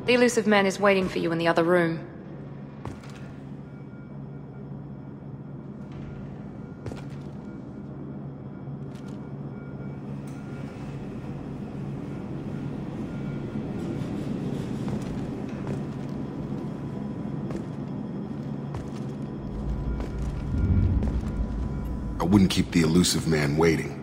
The Illusive man is waiting for you in the other room. I wouldn't keep the Illusive man waiting.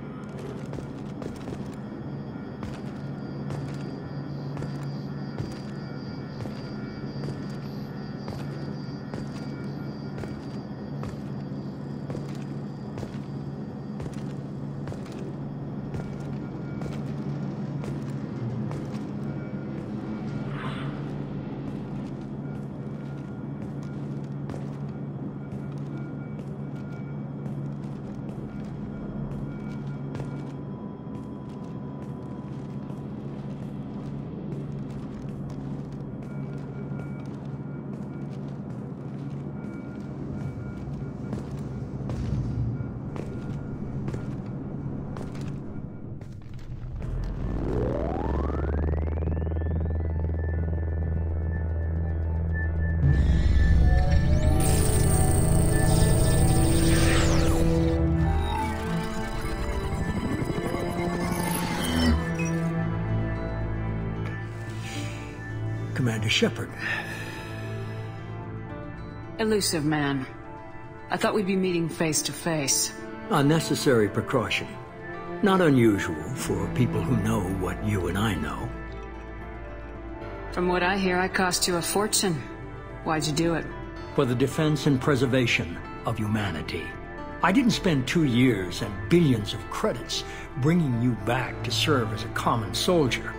Commander Shepard. Illusive man. I thought we'd be meeting face to face. A necessary precaution. Not unusual for people who know what you and I know. From what I hear, I cost you a fortune. Why'd you do it? For the defense and preservation of humanity. I didn't spend 2 years and billions of credits bringing you back to serve as a common soldier.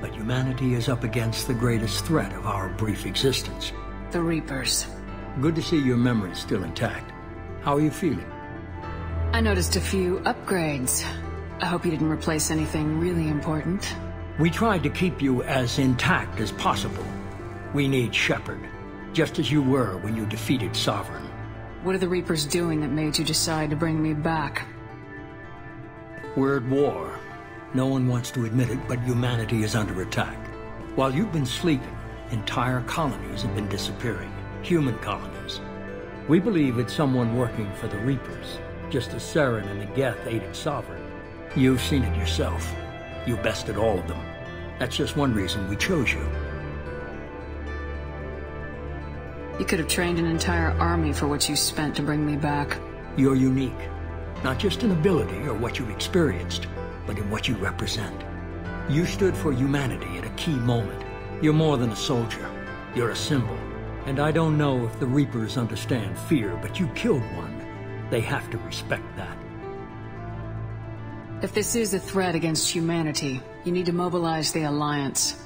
But humanity is up against the greatest threat of our brief existence. The Reapers. Good to see your memory's still intact. How are you feeling? I noticed a few upgrades. I hope you didn't replace anything really important. We tried to keep you as intact as possible. We need Shepard, just as you were when you defeated Sovereign. What are the Reapers doing that made you decide to bring me back? We're at war. No one wants to admit it, but humanity is under attack. While you've been sleeping, entire colonies have been disappearing. Human colonies. We believe it's someone working for the Reapers, just as Saren and the Geth aided Sovereign. You've seen it yourself. You bested all of them. That's just one reason we chose you. You could have trained an entire army for what you spent to bring me back. You're unique. Not just in ability or what you've experienced, but in what you represent. You stood for humanity at a key moment. You're more than a soldier. You're a symbol. And I don't know if the Reapers understand fear, but you killed one. They have to respect that. If this is a threat against humanity, you need to mobilize the Alliance.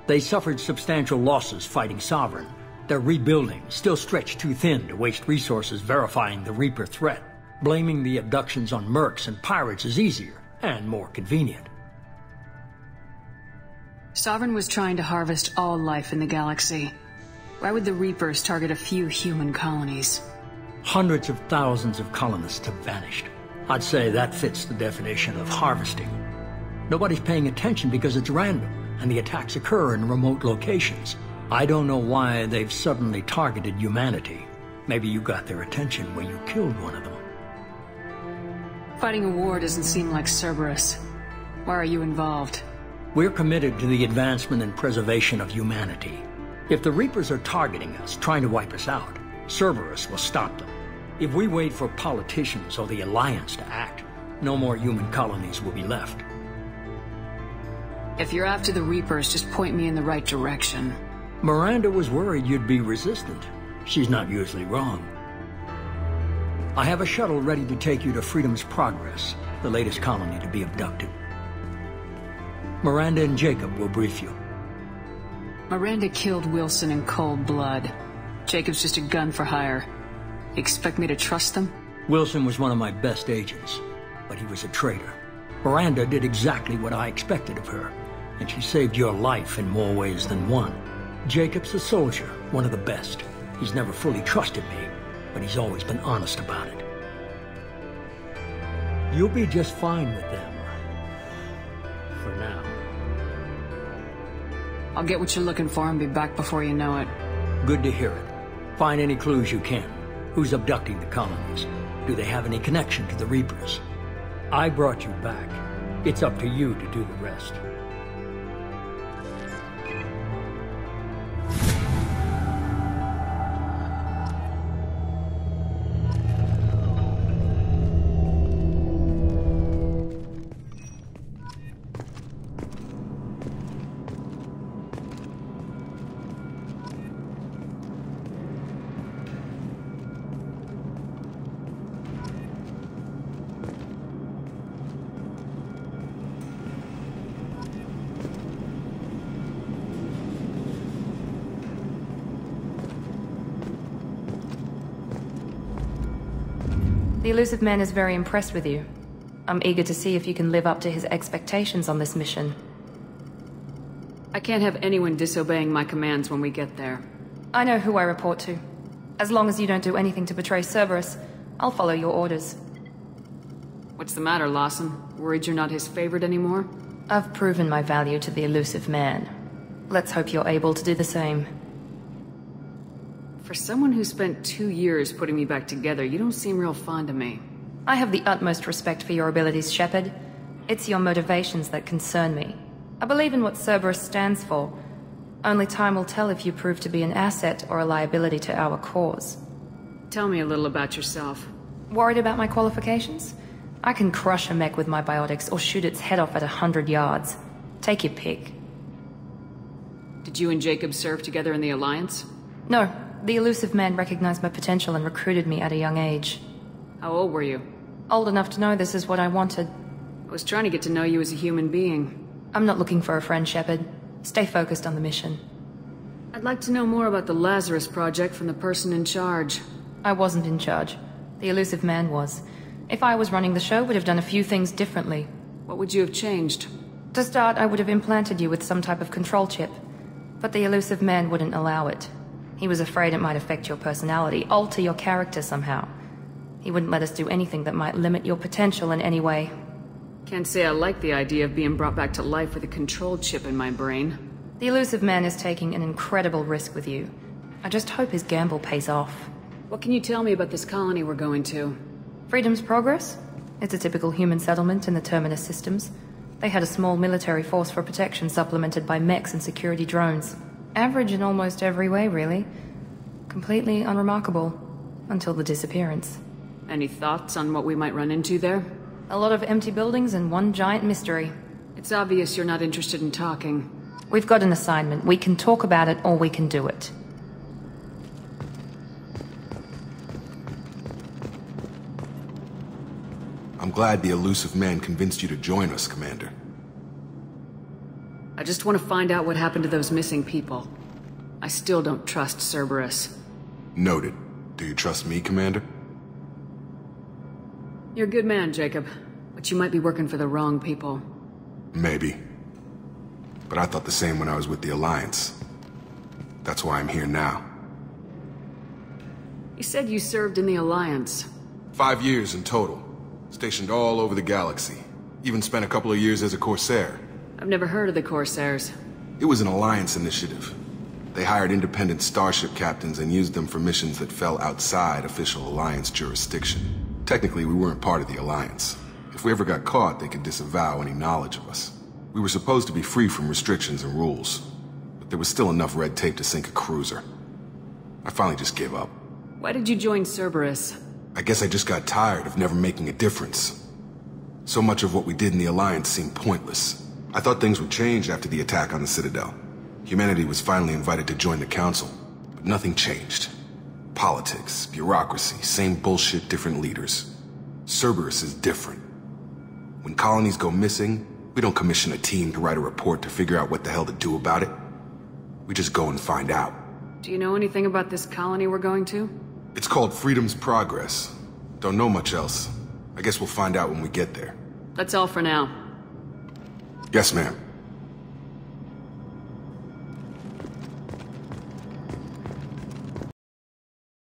They suffered substantial losses fighting Sovereign. They're rebuilding, still stretched too thin to waste resources verifying the Reaper threat. Blaming the abductions on mercs and pirates is easier. And more convenient. Sovereign was trying to harvest all life in the galaxy. Why would the Reapers target a few human colonies? Hundreds of thousands of colonists have vanished. I'd say that fits the definition of harvesting. Nobody's paying attention because it's random, and the attacks occur in remote locations. I don't know why they've suddenly targeted humanity. Maybe you got their attention when you killed one of them. Fighting a war doesn't seem like Cerberus. Why are you involved? We're committed to the advancement and preservation of humanity. If the Reapers are targeting us, trying to wipe us out, Cerberus will stop them. If we wait for politicians or the Alliance to act, no more human colonies will be left. If you're after the Reapers, just point me in the right direction. Miranda was worried you'd be resistant. She's not usually wrong. I have a shuttle ready to take you to Freedom's Progress, the latest colony to be abducted. Miranda and Jacob will brief you. Miranda killed Wilson in cold blood. Jacob's just a gun for hire. You expect me to trust them? Wilson was one of my best agents, but he was a traitor. Miranda did exactly what I expected of her, and she saved your life in more ways than one. Jacob's a soldier, one of the best. He's never fully trusted me, but he's always been honest about it. You'll be just fine with them. For now. I'll get what you're looking for and be back before you know it. Good to hear it. Find any clues you can. Who's abducting the colonies? Do they have any connection to the Reapers? I brought you back. It's up to you to do the rest. The Illusive Man is very impressed with you. I'm eager to see if you can live up to his expectations on this mission. I can't have anyone disobeying my commands when we get there. I know who I report to. As long as you don't do anything to betray Cerberus, I'll follow your orders. What's the matter, Lawson? Worried you're not his favorite anymore? I've proven my value to the Illusive Man. Let's hope you're able to do the same. For someone who spent 2 years putting me back together, you don't seem real fond of me. I have the utmost respect for your abilities, Shepard. It's your motivations that concern me. I believe in what Cerberus stands for. Only time will tell if you prove to be an asset or a liability to our cause. Tell me a little about yourself. Worried about my qualifications? I can crush a mech with my biotics or shoot its head off at 100 yards. Take your pick. Did you and Jacob serve together in the Alliance? No. The Illusive Man recognized my potential and recruited me at a young age. How old were you? Old enough to know this is what I wanted. I was trying to get to know you as a human being. I'm not looking for a friend, Shepard. Stay focused on the mission. I'd like to know more about the Lazarus Project from the person in charge. I wasn't in charge. The Illusive Man was. If I was running the show, would have done a few things differently. What would you have changed? To start, I would have implanted you with some type of control chip. But the Illusive Man wouldn't allow it. He was afraid it might affect your personality, alter your character somehow. He wouldn't let us do anything that might limit your potential in any way. Can't say I like the idea of being brought back to life with a control chip in my brain. The Illusive Man is taking an incredible risk with you. I just hope his gamble pays off. What can you tell me about this colony we're going to? Freedom's Progress? It's a typical human settlement in the Terminus systems. They had a small military force for protection supplemented by mechs and security drones. Average in almost every way, really. Completely unremarkable. Until the disappearance. Any thoughts on what we might run into there? A lot of empty buildings and one giant mystery. It's obvious you're not interested in talking. We've got an assignment. We can talk about it or we can do it. I'm glad the Illusive Man convinced you to join us, Commander. I just want to find out what happened to those missing people. I still don't trust Cerberus. Noted. Do you trust me, Commander? You're a good man, Jacob. But you might be working for the wrong people. Maybe. But I thought the same when I was with the Alliance. That's why I'm here now. You said you served in the Alliance. 5 years in total. Stationed all over the galaxy. Even spent a couple of years as a Corsair. I've never heard of the Corsairs. It was an Alliance initiative. They hired independent starship captains and used them for missions that fell outside official Alliance jurisdiction. Technically, we weren't part of the Alliance. If we ever got caught, they could disavow any knowledge of us. We were supposed to be free from restrictions and rules, but there was still enough red tape to sink a cruiser. I finally just gave up. Why did you join Cerberus? I guess I just got tired of never making a difference. So much of what we did in the Alliance seemed pointless. I thought things would change after the attack on the Citadel. Humanity was finally invited to join the Council, but nothing changed. Politics, bureaucracy, same bullshit, different leaders. Cerberus is different. When colonies go missing, we don't commission a team to write a report to figure out what the hell to do about it. We just go and find out. Do you know anything about this colony we're going to? It's called Freedom's Progress. Don't know much else. I guess we'll find out when we get there. That's all for now. Yes, ma'am.